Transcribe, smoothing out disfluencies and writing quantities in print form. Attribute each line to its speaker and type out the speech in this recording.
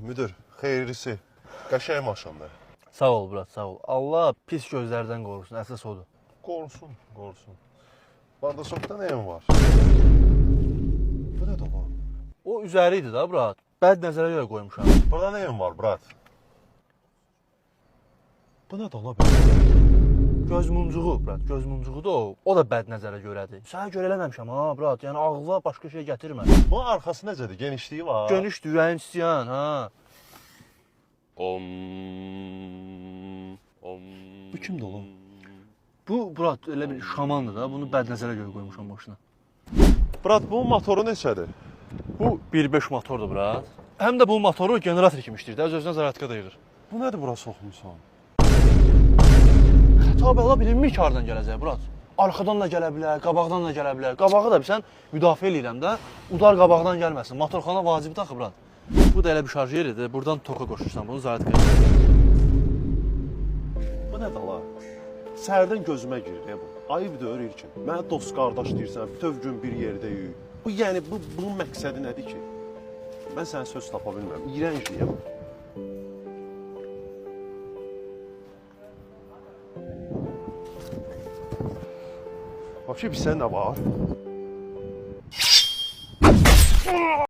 Speaker 1: müdür, xeyrisi. Qəşəng maşındır.
Speaker 2: Sağ ol Murat, sağ ol. Allah pis gözlərdən qorusun, əsas odur.
Speaker 1: Qorusun, qorusun. Bardasokda nəyim var? Bu nə də var?
Speaker 2: O üzəri idi da Murat. Bəd nəzərə görə qoymuşam.
Speaker 1: Burada nəyim var, brat? Bu nə də ola bilər?
Speaker 2: Göz muncuğu, Murat, göz muncuğu da o. O da bəd nəzərə görədir. Sənə görə eləməmişəm ha, Murat. Yəni ağla başqa şey gətirmə.
Speaker 1: Bunun arxası necədir? Genişliyi var.
Speaker 2: Gönüşdür, ürəyin istəyən, ha.
Speaker 1: Bu kimdir oğlum?
Speaker 2: Bu Murat elə bir şamandır da. Bunu bəd nəzərə görə qoymuşam maşına.
Speaker 1: Brat, bunun motoru neçədir?
Speaker 2: Bu 1.5 motordur Murat. Həm də bu motoru generator kimi işləyir də, öz-özünə zaratka da yığır.
Speaker 1: Bu nədir bura soxmusan?
Speaker 2: Xəta ola bilinmir ki, hardan gələcək Murat. Arxadan da gələ bilər, qabaqdan da gələ bilər. Qabağı da bilsən, müdafiə eləyirəm də, udar qabaqdan gəlməsin. Motorxana vacibdir axı Murat. Bu da elə bir şarj yeridir, buradan toka qoşursan, bunu zaratka yığır.
Speaker 1: Bu nədir ala? Səhərdən gözümə girir bu. Ayıbdır öyrür ki. Mənə dost qardaş deyirsən, bütöv gün bir yerdəyik. Bu yəni bunun məqsədi nədir ki? Mən sənə söz tapa bilmirəm. İyrəncliyəm. Vəbşə bilsən nə var?